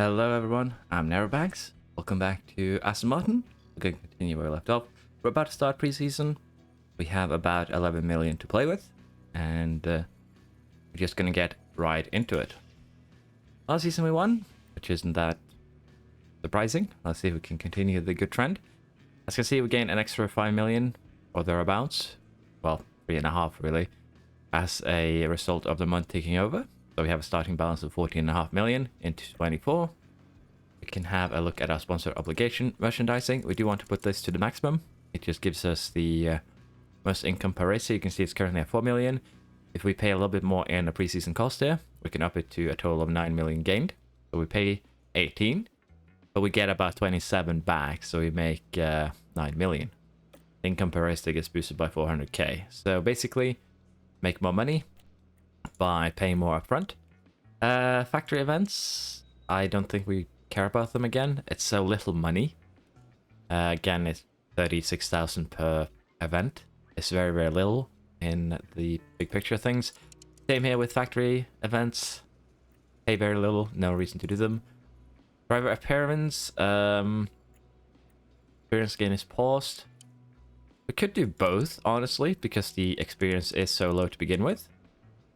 Hello everyone, I'm Narrowbanks. Welcome back to Aston Martin. We're going to continue where we left off. We're about to start preseason. We have about 11 million to play with, and we're just going to get right into it. Last season we won, which isn't that surprising. Let's see if we can continue the good trend. As you can see, we gained an extra 5 million or thereabouts. Well, 3.5 really, as a result of the month taking over. So we have a starting balance of 14.5 million into 24. We can have a look at our sponsor obligation merchandising. We do want to put this to the maximum. It just gives us the most income per race. So you can see it's currently at 4 million. If we pay a little bit more in the preseason cost here, we can up it to a total of 9 million gained. So we pay 18, but we get about 27 back. So we make 9 million. Income per race that gets boosted by 400k. So basically, make more money by paying more upfront. Factory events, I don't think we care about them again. It's so little money. Again, it's 36,000 per event. It's very, very little in the big picture of things. Same here with factory events. Pay very little, no reason to do them. Driver appearance, experience gain is paused. We could do both, honestly, because the experience is so low to begin with.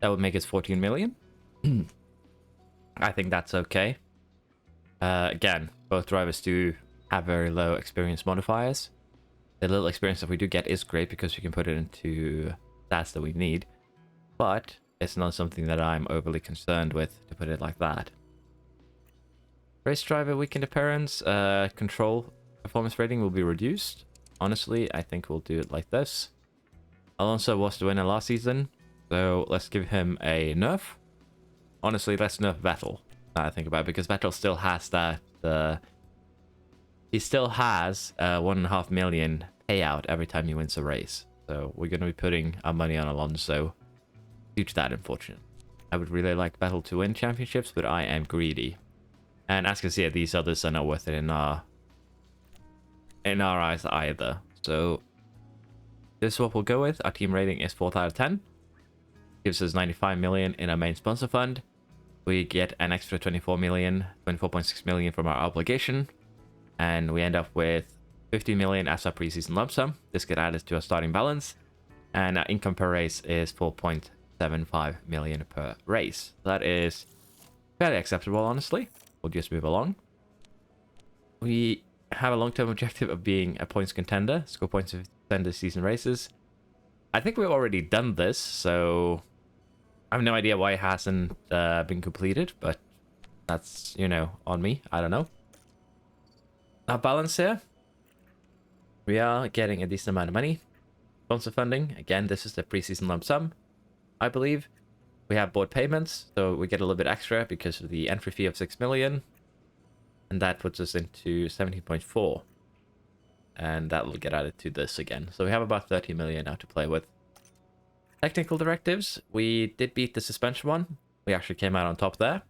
That would make it 14 million. I think that's okay. Again, both drivers do have very low experience modifiers. The little experience that we do get is great because we can put it into stats that we need. But it's not something that I'm overly concerned with, to put it like that. Race driver weekend appearance, control performance rating will be reduced. Honestly, I think we'll do it like this. Alonso was the winner last season. So let's give him a nerf. Honestly, let's nerf Vettel. I think about it, because Vettel still has that. He still has 1.5 million payout every time he wins a race. So we're going to be putting our money on Alonso due to that, unfortunately. I would really like Vettel to win championships, but I am greedy. And as you can see, these others are not worth it in our eyes either. So this is what we'll go with. Our team rating is 4 out of 10. Gives us 95 million in our main sponsor fund. We get an extra 24 million, 24.6 million from our obligation, and we end up with 50 million as our preseason lump sum. This get added to our starting balance, and our income per race is 4.75 million per race. That is fairly acceptable, honestly. We'll just move along. We have a long-term objective of being a points contender, score points of contender season races. I think we've already done this, so I have no idea why it hasn't been completed, but that's, you know, on me. I don't know. Our balance here. We are getting a decent amount of money. Sponsor funding. Again, this is the preseason lump sum, I believe. We have board payments, so we get a little bit extra because of the entry fee of 6 million. And that puts us into 17.4. And that will get added to this again. So we have about 30 million now to play with. Technical directives, we did beat the suspension one. We actually came out on top there.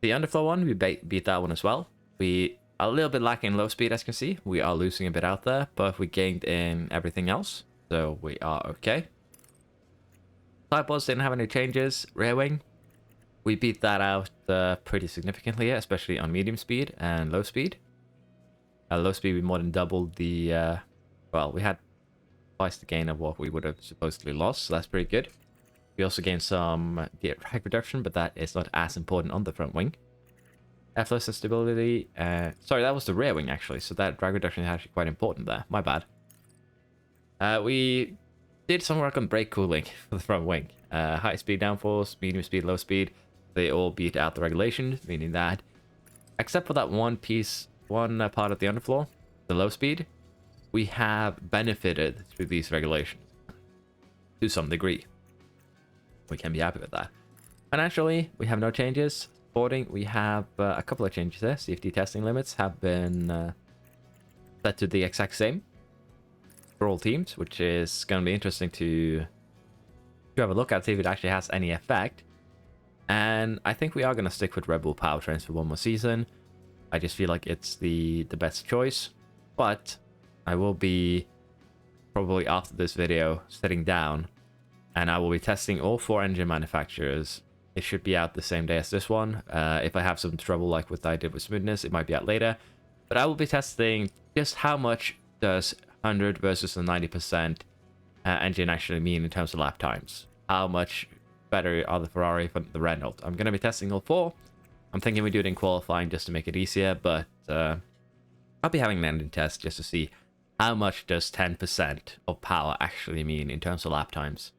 The underflow one, we beat that one as well. We are a little bit lacking in low speed, as you can see. We are losing a bit out there, but we gained in everything else. So we are okay. Sidepods didn't have any changes. Rear wing, we beat that out pretty significantly, especially on medium speed and low speed. Low speed, we more than doubled the... well, we had twice the gain of what we would have supposedly lost, so that's pretty good. We also gained some drag reduction, but that is not as important on the front wing. Airflow and stability, sorry, that was the rear wing actually, so that drag reduction is actually quite important there, my bad. We did some work on brake cooling for the front wing. High speed downforce, medium speed, low speed, they all beat out the regulations, meaning that, except for that one piece, one part of the underfloor, the low speed, we have benefited through these regulations to some degree. We can be happy with that. Financially, we have no changes. Sporting, we have a couple of changes there. Safety testing limits have been set to the exact same for all teams, which is going to be interesting to have a look at, see if it actually has any effect. And I think we are going to stick with Red Bull powertrains for one more season. I just feel like it's the best choice, but I will be, probably after this video, sitting down, and I will be testing all 4 engine manufacturers It should be out the same day as this one. If I have some trouble like what I did with smoothness, it might be out later. But I will be testing just how much does 100 versus the 90% engine actually mean in terms of lap times. How much better are the Ferrari from the Renault? I'm going to be testing all 4. I'm thinking we do it in qualifying just to make it easier, but I'll be having an engine test just to see how much does 10% of power actually mean in terms of lap times.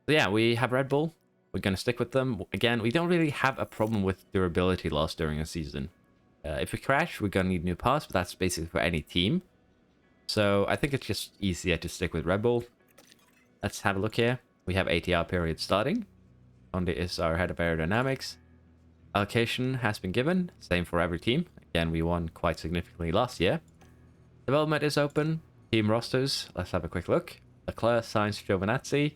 So yeah, we have Red Bull. We're going to stick with them. Again, we don't really have a problem with durability loss during a season. If we crash, we're going to need new parts, but that's basically for any team. So I think it's just easier to stick with Red Bull. Let's have a look here. We have ATR period starting. Honda is our head of aerodynamics. Allocation has been given. Same for every team. Again, we won quite significantly last year. Development is open. Team rosters. Let's have a quick look. Leclerc, Sainz, Giovinazzi.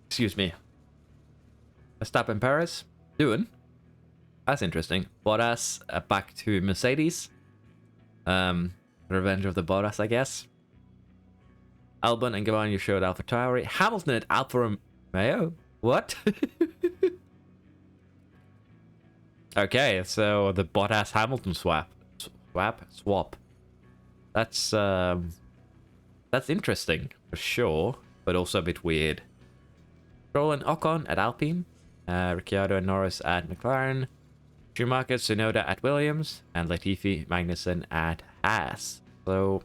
Excuse me. Verstappen, Perez. Doing. That's interesting. Bottas back to Mercedes. Revenge of the Bottas, I guess. Albon and Gavan, you showed AlphaTauri. Hamilton at Alfa Romeo? What? Okay, so the Bottas Hamilton swap. That's interesting for sure, but also a bit weird. Stroll and Ocon at Alpine. Ricciardo and Norris at McLaren. Schumacher, Tsunoda at Williams, and Latifi, Magnussen at Haas. So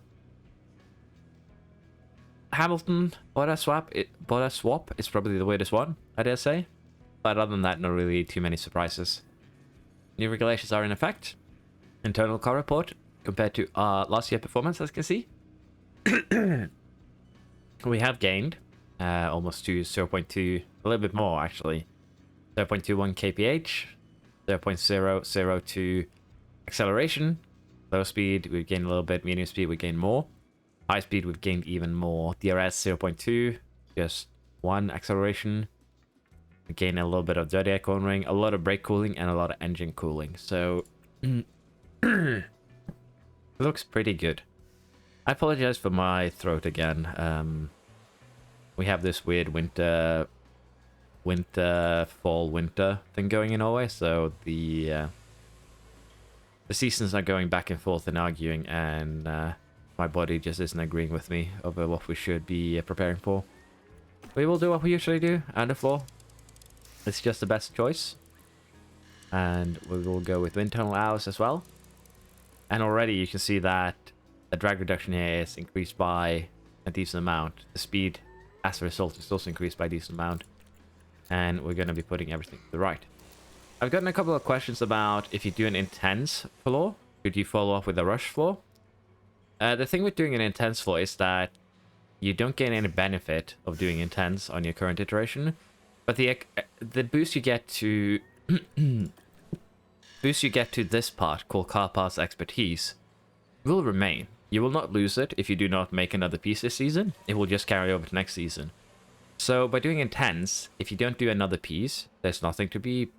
Hamilton Bottas swap is probably the weirdest one, I dare say. But other than that, not really too many surprises. New regulations are in effect. Internal car report compared to our last year performance, as you can see. We have gained almost to 0.2, a little bit more actually. 0.21 kph. 0.002 acceleration. Low speed, we've gained a little bit. Medium speed, we gained more. High speed, we've gained even more. DRS 0.2, just 1 acceleration. We gain a little bit of dirty air cornering, a lot of brake cooling, and a lot of engine cooling. So it looks pretty good. I apologize for my throat again. We have this weird winter fall winter thing going in Norway, so the seasons are going back and forth and arguing, and my body just isn't agreeing with me over what we should be preparing for. We will do what we usually do, underfloor. It's just the best choice, and we will go with wind tunnel hours as well. And already you can see that the drag reduction here is increased by a decent amount. The speed as a result is also increased by a decent amount. And we're going to be putting everything to the right. I've gotten a couple of questions about if you do an intense floor, could you follow up with a rush floor? The thing with doing an intense floor is that you don't gain any benefit of doing intense on your current iteration, but the boost you get to this part called car parts expertise will remain. You will not lose it if you do not make another piece this season. It will just carry over to next season. So by doing intense, if you don't do another piece, there's nothing to be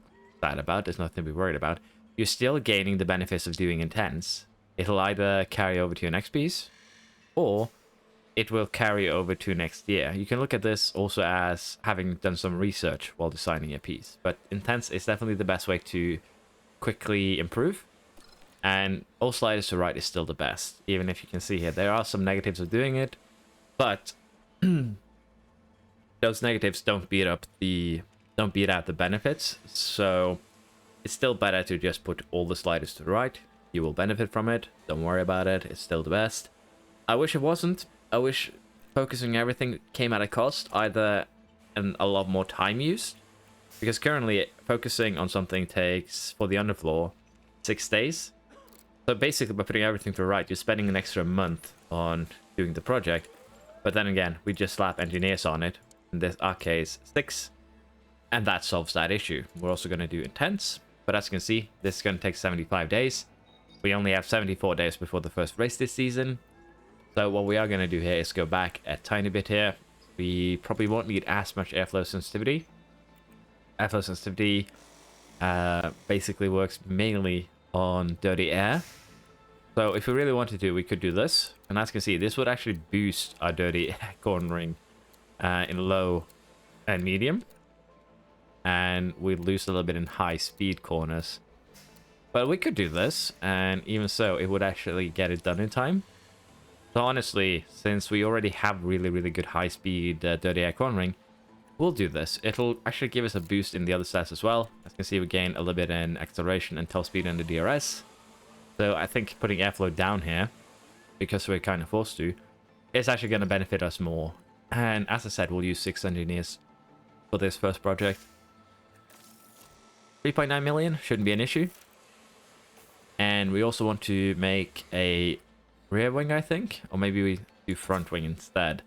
sad about, there's nothing to be worried about. You're still gaining the benefits of doing intense. It'll either carry over to your next piece, or it will carry over to next year. You can look at this also as having done some research while designing a piece. But intense is definitely the best way to quickly improve. And all sliders to right is still the best. Even if you can see here, there are some negatives of doing it, but those negatives don't beat out the benefits, so it's still better to just put all the sliders to the right. You will benefit from it, don't worry about it, it's still the best. I wish it wasn't. I wish focusing everything came at a cost, either a lot more time used, because currently focusing on something takes, for the underfloor, 6 days. So basically by putting everything to the right, you're spending an extra month on doing the project, but then again, we just slap engineers on it. In this our case 6, and that solves that issue. We're also going to do intense, but as you can see, this is going to take 75 days. We only have 74 days before the first race this season, so what we are going to do here is go back a tiny bit here. We probably won't need as much airflow sensitivity. Airflow sensitivity basically works mainly on dirty air, so if we really wanted to, we could do this, and as you can see, this would actually boost our dirty air cornering in low and medium. And we lose a little bit in high speed corners. But we could do this, and even so, it would actually get it done in time. So honestly, since we already have really, really good high speed dirty air cornering, we'll do this. It'll actually give us a boost in the other stats as well. As you can see, we gain a little bit in acceleration and top speed in the DRS. So I think putting airflow down here, because we're kind of forced to, is actually going to benefit us more. And as I said, we'll use 6 engineers for this first project. 3.9 million shouldn't be an issue. And we also want to make a rear wing, I think. Or maybe we do front wing instead.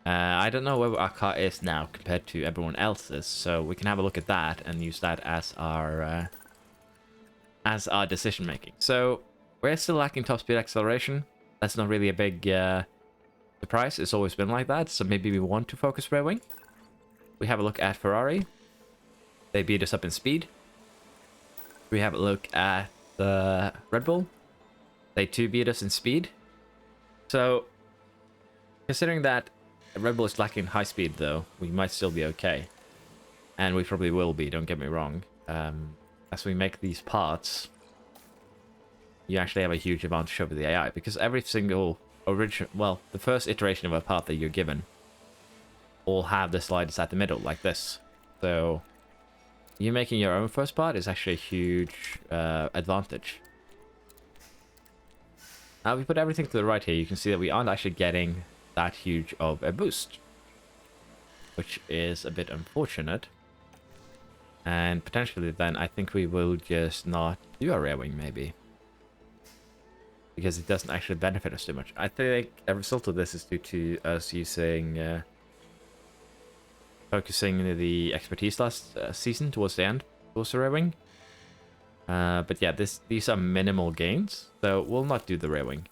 I don't know where our car is now compared to everyone else's. So we can have a look at that and use that as our decision making. So we're still lacking top speed acceleration. That's not really a big surprise. It's always been like that. So maybe we want to focus rear wing. We have a look at Ferrari. They beat us up in speed. We have a look at the Red Bull. They too beat us in speed. So, considering that Red Bull is lacking high speed though, we might still be okay. And we probably will be, don't get me wrong. As we make these parts, you actually have a huge advantage over the AI. Because every single the first iteration of a part that you're given all have the sliders at the middle, like this. So, you making your own first part is actually a huge advantage. Now, if we put everything to the right here, you can see that we aren't actually getting that huge of a boost, which is a bit unfortunate. And potentially then, I think we will just not do a rear wing, maybe. Because it doesn't actually benefit us too much. I think a result of this is due to us using... focusing the expertise last season towards the end, towards the rear wing. But yeah, these are minimal gains, so we'll not do the rear wing.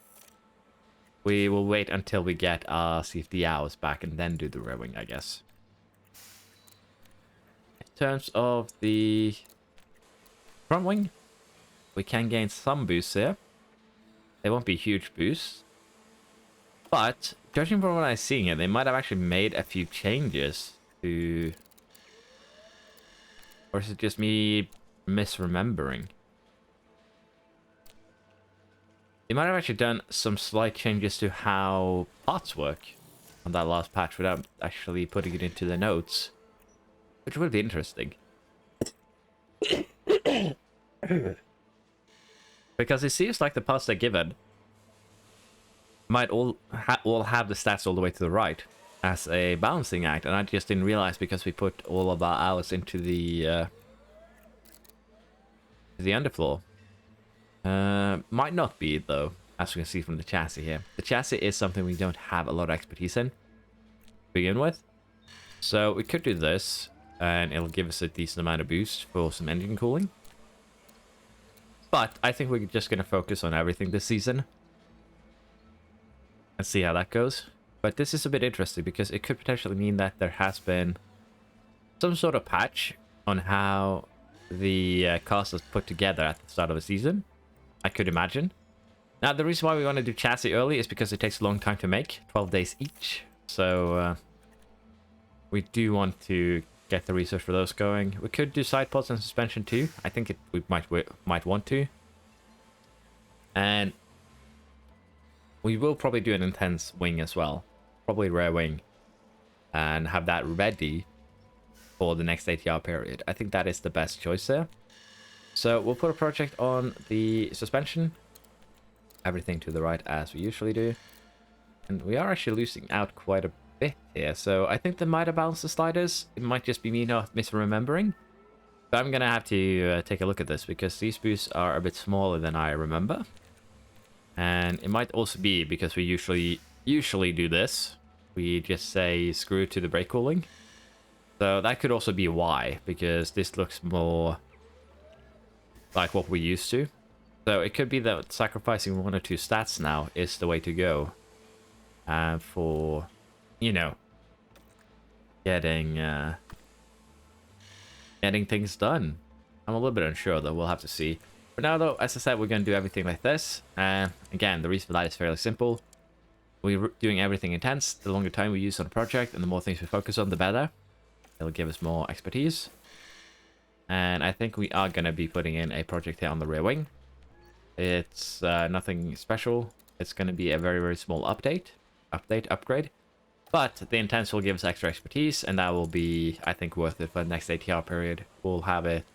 We will wait until we get our CFD hours back and then do the rear wing, I guess. In terms of the front wing, we can gain some boosts here. They won't be huge boosts. But, judging from what I'm seeing here, they might have actually made a few changes to... Or is it just me misremembering? They might have actually done some slight changes to how parts work on that last patch without actually putting it into the notes, which would be interesting. Because it seems like the parts they're given might all have the stats all the way to the right as a balancing act, and I just didn't realize because we put all of our hours into the underfloor. Might not be though, as we can see from the chassis here. The chassis is something we don't have a lot of expertise in to begin with, so we could do this and it'll give us a decent amount of boost for some engine cooling. But I think we're just going to focus on everything this season and see how that goes. But this is a bit interesting because it could potentially mean that there has been some sort of patch on how the cars is put together at the start of the season. I could imagine. Now, the reason why we want to do chassis early is because it takes a long time to make, 12 days each. So we do want to get the research for those going. We could do Sidepods and suspension too. I think we might want to. And we will probably do an intense wing as well. Probably rear wing. And have that ready for the next ATR period. I think that is the best choice there. So we'll put a project on the suspension. Everything to the right as we usually do. And we are actually losing out quite a bit here. So I think they might have balanced the sliders. It might just be me not misremembering. But I'm going to have to take a look at this because these boosts are a bit smaller than I remember. And it might also be because we usually do this. We just say screw to the brake cooling. So that could also be why, because this looks more like what we used to. So it could be that sacrificing 1 or 2 stats now is the way to go. For, you know, getting things done. I'm a little bit unsure though, we'll have to see. For now though, as I said, we're going to do everything like this. Again, the reason for that is fairly simple. We're doing everything intense. The longer time we use on a project and the more things we focus on, the better. It'll give us more expertise. And I think we are going to be putting in a project here on the rear wing. It's nothing special. It's going to be a very, very small upgrade. But the intense will give us extra expertise, and that will be, I think, worth it for the next ATR period. We'll have it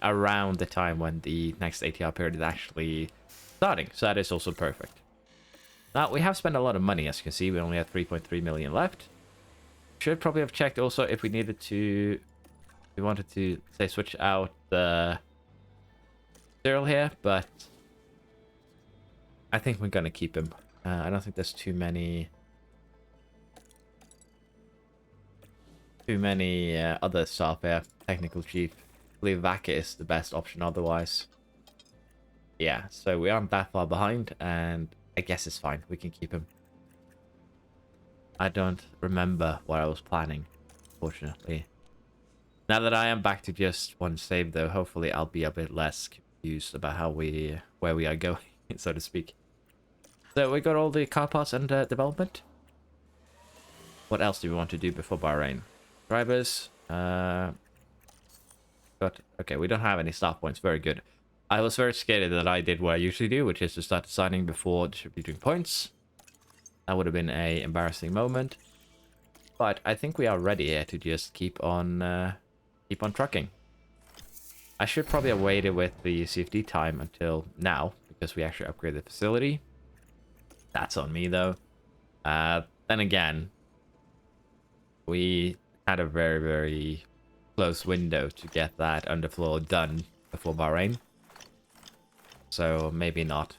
around the time when the next ATR period is actually starting, so that is also perfect. Now, we have spent a lot of money, as you can see. We only have 3.3 million left. Should probably have checked also if we needed to... We wanted to, say, switch out the Cyril here, but I think we're going to keep him. I don't think there's too many other staff here. Technical chief. I believe Vaca is the best option otherwise. Yeah, so we aren't that far behind, and I guess it's fine. We can keep him. I don't remember what I was planning, fortunately. Now that I am back to just one save, though, hopefully I'll be a bit less confused about where we are going, so to speak. So we got all the car parts under development. What else do we want to do before Bahrain? Drivers. Okay, we don't have any staff points. Very good. I was very scared that I did what I usually do, which is to start designing before distributing points. That would have been an embarrassing moment. But I think we are ready here to just keep on trucking. I should probably have waited with the CFD time until now, because we actually upgraded the facility. That's on me, though. Then again, we had a very, very close window to get that underfloor done before Bahrain. So maybe not.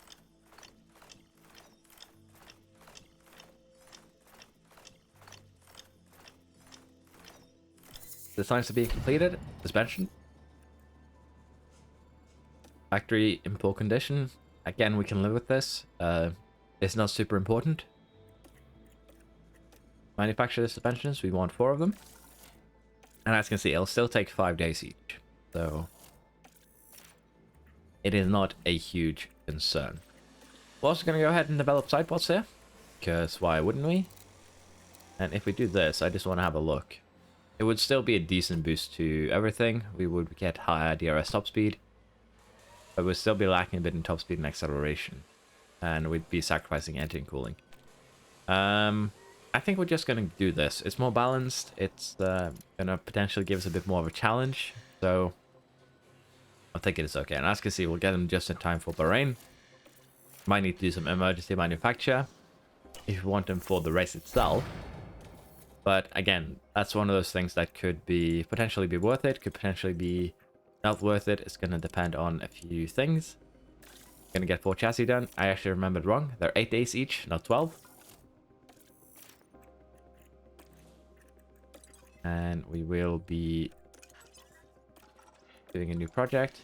Designs to be completed. Suspension. Factory in poor condition. Again, we can live with this. It's not super important. Manufacture the suspensions. We want 4 of them. And as you can see, it'll still take 5 days each. So it is not a huge concern. We're also going to go ahead and develop Sidepods here. Because why wouldn't we? And if we do this, I just want to have a look. It would still be a decent boost to everything. We would get higher DRS top speed. But we'd still be lacking a bit in top speed and acceleration. And we'd be sacrificing engine cooling. I think we're just going to do this. It's more balanced. It's going to potentially give us a bit more of a challenge. So I think it is okay. And as you can see, we'll get them just in time for Bahrain. Might need to do some emergency manufacture if you want them for the race itself. But again, that's one of those things that could be potentially be worth it, could potentially be not worth it. It's going to depend on a few things. Going to get 4 chassis done. I actually remembered wrong. They're 8 days each, not 12. And we will be doing a new project.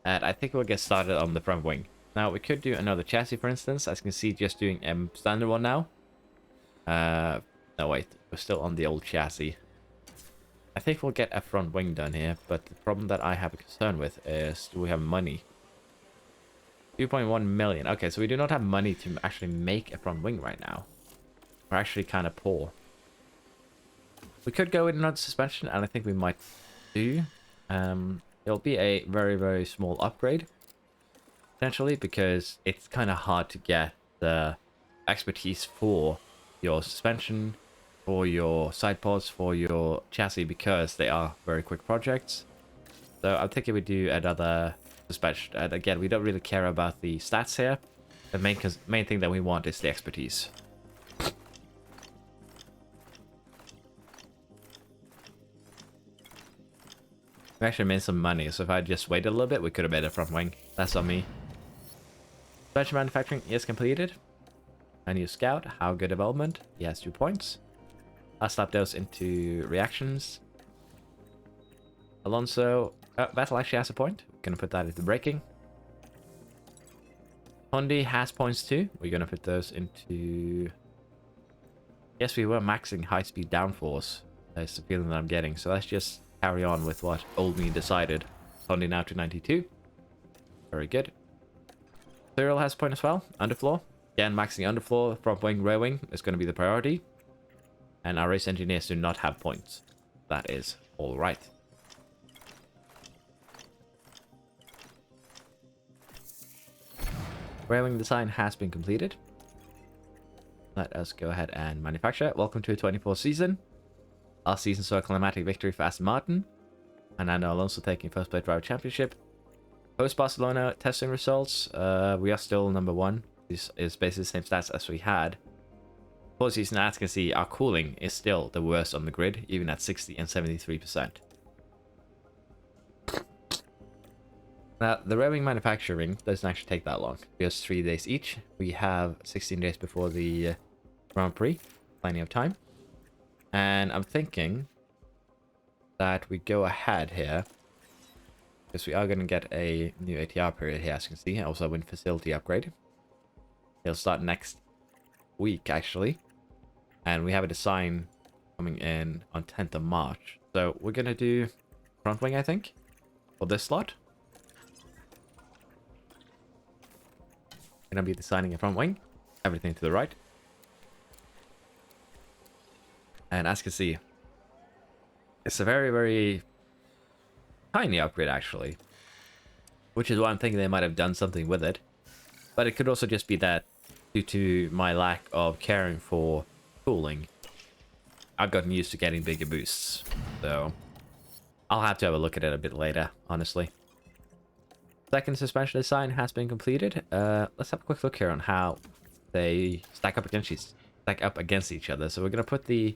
And I think we'll get started on the front wing. Now, we could do another chassis, for instance. As you can see, just doing a standard one now. No, wait. We're still on the old chassis. I think we'll get a front wing done here. But the problem that I have a concern with is, do we have money? 2.1 million. Okay, so we do not have money to actually make a front wing right now. We're actually kind of poor. We could go with another suspension, and I think we might do. It'll be a very, very small upgrade. Potentially, because it's kind of hard to get the expertise for your suspension, for your Sidepods, for your chassis, because they are very quick projects. So I'm thinking we do another suspension. And again, we don't really care about the stats here. The main thing that we want is the expertise. We actually made some money, so if I just waited a little bit, we could have made a front wing. That's on me. Suspension manufacturing is completed. A new scout, how good development. He has 2 points. I'll slap those into reactions. Alonso, Vettel actually has a point. We're gonna put that into braking. Hondi has points too. We're gonna put those into... Yes, we were maxing high-speed downforce. That's the feeling that I'm getting. So let's just carry on with what old me decided. Hondi now to 92. Very good. Cyril has a point as well. Underfloor. Again, maxing underfloor, front wing, rear wing is going to be the priority. And our race engineers do not have points. That is all right. Railing design has been completed. Let us go ahead and manufacture. Welcome to a 24th season. Our season saw a climatic victory for Aston Martin. Fernando Alonso taking first place driver championship. Post Barcelona testing results. We are still number 1. This is basically the same stats as we had. For season, as you can see, our cooling is still the worst on the grid, even at 60 and 73%. Now, the railing manufacturing doesn't actually take that long. Just 3 days each. We have 16 days before the Grand Prix. Plenty of time. And I'm thinking that we go ahead here, because we are going to get a new ATR period here, as you can see. Also a wind facility upgrade. It'll start next week, actually. And we have a design coming in on 10th of March. So we're going to do front wing, I think, for this slot. Going to be designing a front wing. Everything to the right. And as you can see, it's a very, very tiny upgrade, actually. Which is why I'm thinking they might have done something with it. But it could also just be that, due to my lack of caring for cooling, I've gotten used to getting bigger boosts. So I'll have to have a look at it a bit later, honestly. Second suspension design has been completed. Let's have a quick look here on how they stack up against each other. So we're going to put the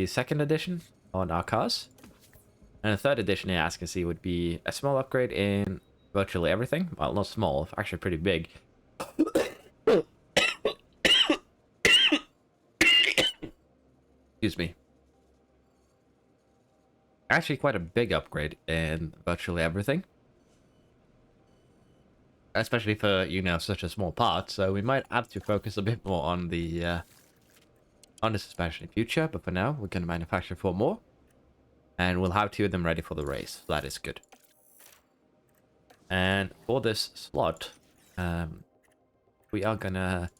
second edition on our cars. And the third edition here, as you can see, would be a small upgrade in virtually everything. Well, not small, actually pretty big. Excuse me. Actually quite a big upgrade in virtually everything. Especially for, you know, such a small part. So we might have to focus a bit more on the suspension in future. But for now, we're going to manufacture 4 more. And we'll have 2 of them ready for the race. That is good. And for this slot, we are going to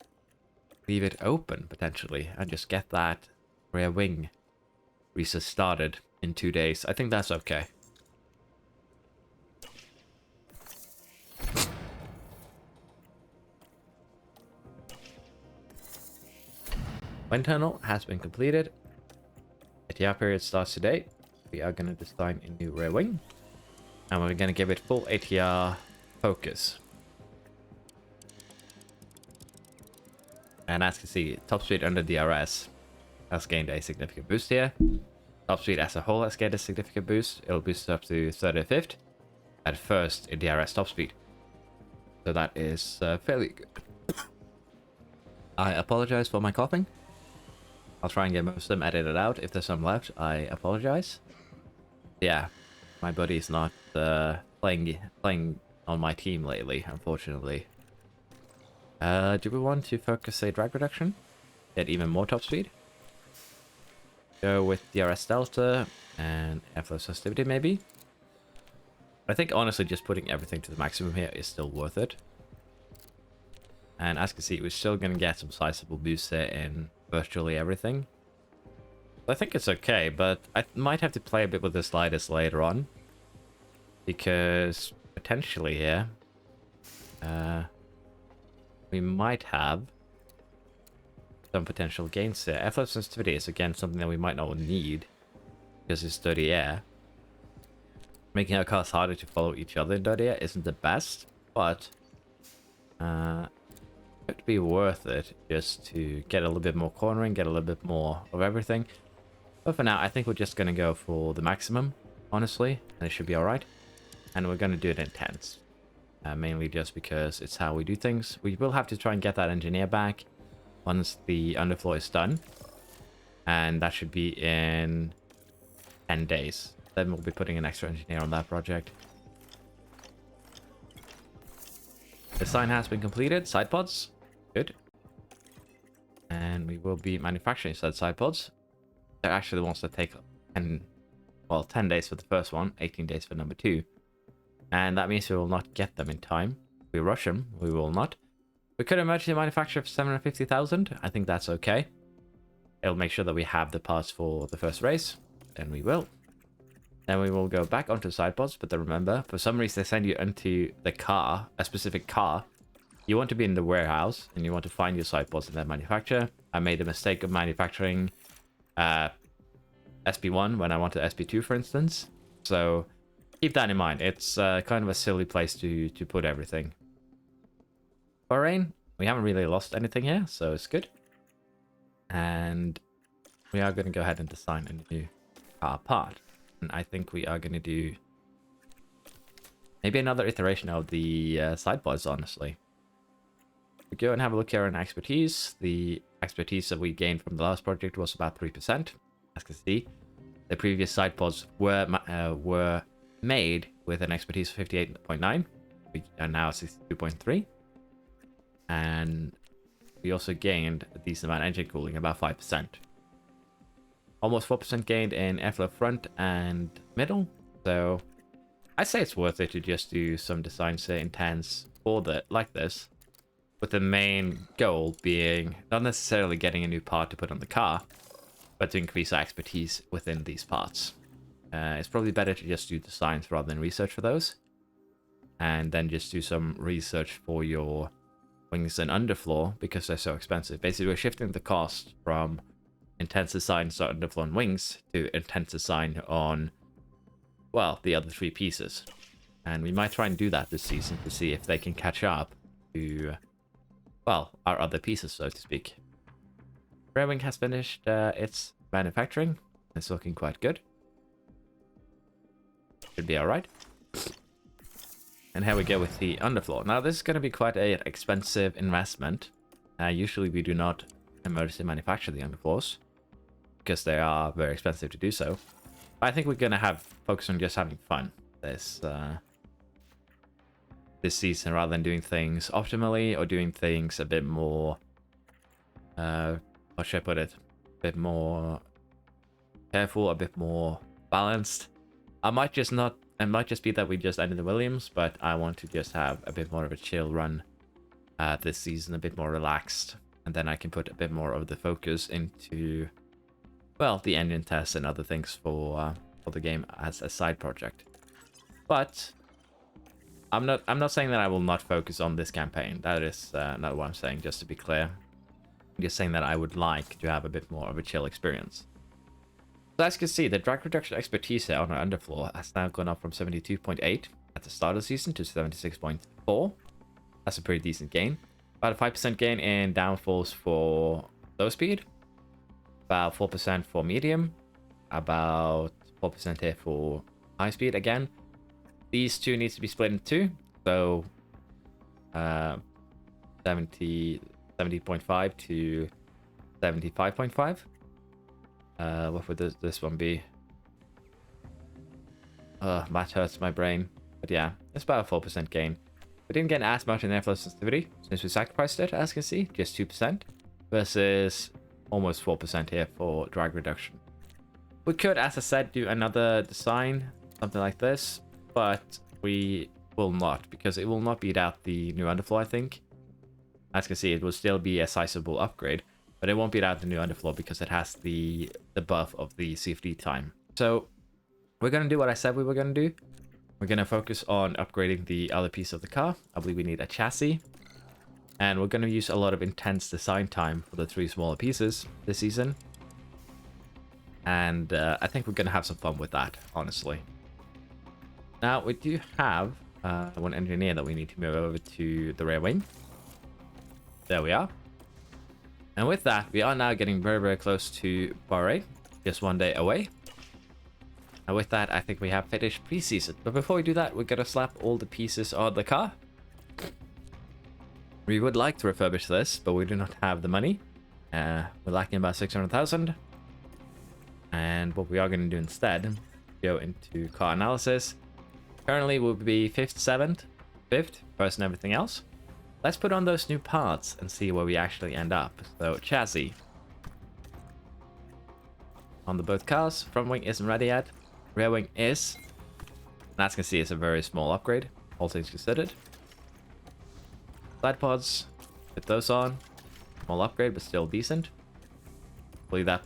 leave it open, potentially. And just get that rear wing research started in 2 days. I think that's okay. Wind tunnel has been completed. ATR period starts today. We are going to design a new rear wing. And we're going to give it full ATR focus. And as you can see, top speed under DRS has gained a significant boost here. Top speed as a whole has gained a significant boost. It'll boost up to 35th at first in DRS top speed. So that is fairly good. I apologize for my coughing. I'll try and get most of them edited out. If there's some left, I apologize. Yeah, my buddy's not playing on my team lately, unfortunately. Do we want to focus a drag reduction? Get even more top speed? Go with DRS Delta and airflow sensitivity, maybe? I think, honestly, just putting everything to the maximum here is still worth it. And as you can see, we're still going to get some sizable boosts there in virtually everything. I think it's okay, but I might have to play a bit with the sliders later on. Because, potentially here, we might have some potential gains here. Airflow sensitivity is, again, something that we might not need, because it's dirty air. Making our cars harder to follow each other in dirty air isn't the best, but it would be worth it just to get a little bit more cornering, get a little bit more of everything. But for now, I think we're just going to go for the maximum, honestly, and it should be alright. And we're going to do it in tens, mainly just because it's how we do things. We will have to try and get that engineer back once the underfloor is done. And that should be in 10 days. Then we'll be putting an extra engineer on that project. Design has been completed. Sidepods. Good. And we will be manufacturing said sidepods. They're actually the ones that take 10 days for the first one, 18 days for number 2. And that means we will not get them in time. If we rush them, we will not. We could emergency manufacture for 750,000. I think that's okay. It'll make sure that we have the parts for the first race, and we will. Then we will go back onto Sidepods, but then remember, for some reason they send you into the car, a specific car. You want to be in the warehouse, and you want to find your Sidepods in that manufacturer. I made the mistake of manufacturing SP1 when I wanted SP2, for instance. So keep that in mind. It's kind of a silly place to put everything. Bahrain, we haven't really lost anything here, so it's good. And we are going to go ahead and design a new car part. And I think we are going to do maybe another iteration of the Sidepods, honestly. We go and have a look here on expertise. The expertise that we gained from the last project was about 3%. As you can see, the previous Sidepods were made with an expertise of 58.9. We are now 62.3. And we also gained a decent amount of engine cooling, about 5%. Almost 4% gained in airflow front and middle. So I'd say it's worth it to just do some design intents for like this. With the main goal being not necessarily getting a new part to put on the car, but to increase our expertise within these parts. It's probably better to just do designs rather than research for those. And then just do some research for your wings and underfloor because they're so expensive. Basically, we're shifting the cost from intense design on underfloor and wings to intense design on, well, the other three pieces. And we might try and do that this season to see if they can catch up to, well, our other pieces, so to speak. Rear wing has finished its manufacturing. It's looking quite good. Should be alright. And here we go with the underfloor. Now, this is going to be quite an expensive investment. Usually we do not emergency manufacture the underfloors because they are very expensive to do so. But I think we're going to have focus on just having fun this season rather than doing things optimally or doing things a bit more, how should I put it? A bit more careful, a bit more balanced. It might just be that we just ended the Williams, but I want to just have a bit more of a chill run this season, a bit more relaxed, and then I can put a bit more of the focus into, well, the engine tests and other things for the game as a side project. But I'm not saying that I will not focus on this campaign. That is not what I'm saying, just to be clear. I'm just saying that I would like to have a bit more of a chill experience. So as you can see, the drag reduction expertise here on our underfloor has now gone up from 72.8 at the start of the season to 76.4. That's a pretty decent gain. About a 5% gain in downforce for low speed. About 4% for medium. About 4% here for high speed again. These two needs to be split in two. So 70.5 to 75.5. What would this one be? That hurts my brain. But yeah, it's about a 4% gain. We didn't get as much in airflow sensitivity since we sacrificed it, as you can see, just 2%. Versus almost 4% here for drag reduction. We could, as I said, do another design, something like this. But we will not, because it will not beat out the new underfloor, I think. As you can see, it will still be a sizable upgrade. But it won't beat out the new underfloor because it has the buff of the CFD time. So we're going to do what I said we were going to do. We're going to focus on upgrading the other piece of the car. I believe we need a chassis. And we're going to use a lot of intense design time for the three smaller pieces this season. And I think we're going to have some fun with that, honestly. Now, we do have one engineer that we need to move over to the rear wing. There we are. And with that, we are now getting very, very close to Bahrain, just one day away. And with that, I think we have finished preseason. But before we do that, we're going to slap all the pieces on the car. We would like to refurbish this, but we do not have the money. We're lacking about 600,000. And what we are going to do instead, go into car analysis. Currently, we'll be 5th, 7th, first and everything else. Let's put on those new parts and see where we actually end up. So, chassis. On the both cars, front wing isn't ready yet. Rear wing is. And as you can see, it's a very small upgrade, all things considered. Sidepods, put those on. Small upgrade, but still decent. Hopefully that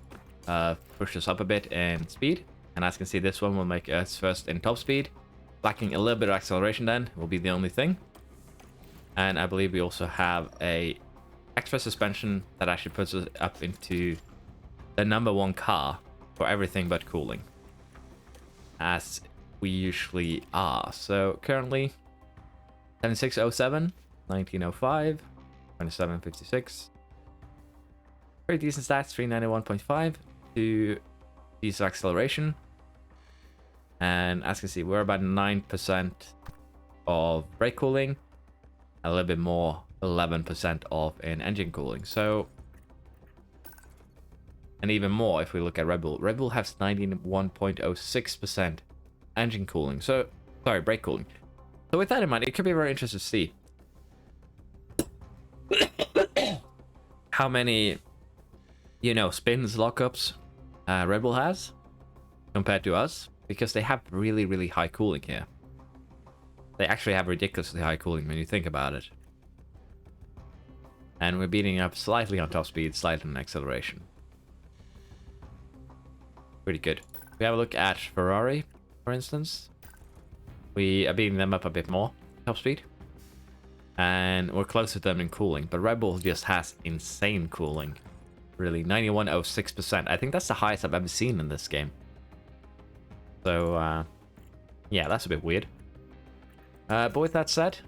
pushes up a bit in speed. And as you can see, this one will make us first in top speed. Lacking a little bit of acceleration then will be the only thing. And I believe we also have a extra suspension that actually puts us up into the #1 car for everything but cooling, as we usually are. So currently 7607, 1905, 2756. Pretty decent stats, 391.5 to diesel acceleration. And as you can see, we're about 9% of brake cooling, a little bit more, 11% of in engine cooling. So, and even more if we look at Red Bull. Red Bull has 91.06% engine cooling. So, sorry, brake cooling. So with that in mind, it could be very interesting to see how many, you know, spins, lockups Red Bull has compared to us, because they have really, really high cooling here. They actually have ridiculously high cooling when you think about it. And we're beating up slightly on top speed, slightly on acceleration. Pretty good. We have a look at Ferrari, for instance. We are beating them up a bit more, top speed. And we're closer to them in cooling. But Red Bull just has insane cooling. Really, 91.06%. I think that's the highest I've ever seen in this game. So, yeah, that's a bit weird. But with that said,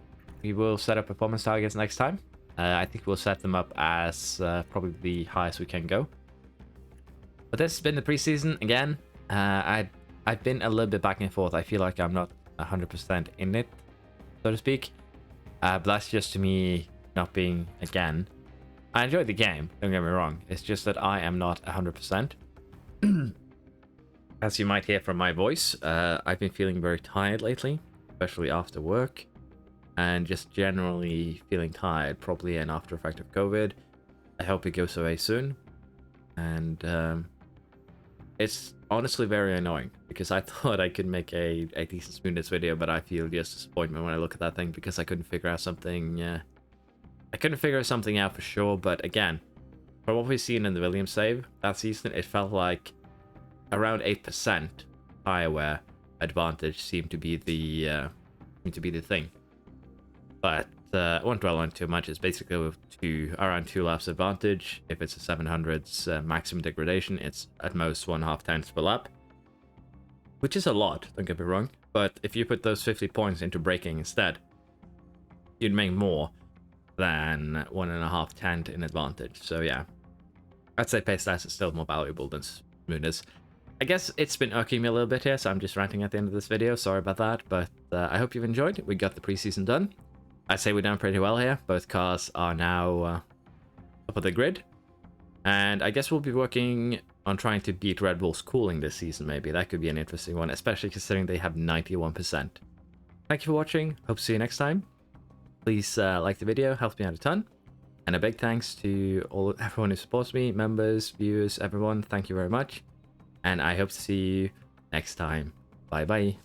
we will set up performance targets next time. I think we'll set them up as probably the highest we can go. But this has been the preseason again. I've been a little bit back and forth. I feel like I'm not 100% in it, so to speak. But that's just to me not being, again, I enjoyed the game, don't get me wrong. It's just that I am not 100%. As you might hear from my voice, I've been feeling very tired lately, especially after work, and just generally feeling tired, probably an after effect of COVID. I hope it goes away soon. And it's honestly very annoying, because I thought I could make a decent smoothness video, but I feel just disappointment when I look at that thing, because I couldn't figure out something. I couldn't figure something out for sure, but again, from what we've seen in the Williams save that season, it felt like around 8% tire wear advantage seemed to be the thing. But I won't dwell on it too much. It's basically around 2 laps advantage. If it's a 700's maximum degradation, it's at most 1/2 tenths per lap, which is a lot, don't get me wrong. But if you put those 50 points into braking instead, you'd make more than 1.5 tenth in advantage. So yeah, I'd say pace stats is still more valuable than smoothness. I guess it's been irking me a little bit here, so I'm just ranting at the end of this video. Sorry about that, but I hope you've enjoyed. We got the preseason done. I'd say we're done pretty well here. Both cars are now up of the grid. And I guess we'll be working on trying to beat Red Bull's cooling this season, maybe. That could be an interesting one, especially considering they have 91%. Thank you for watching. Hope to see you next time. Please like the video, helps me out a ton. And a big thanks to everyone who supports me, members, viewers, everyone. Thank you very much. And I hope to see you next time. Bye bye.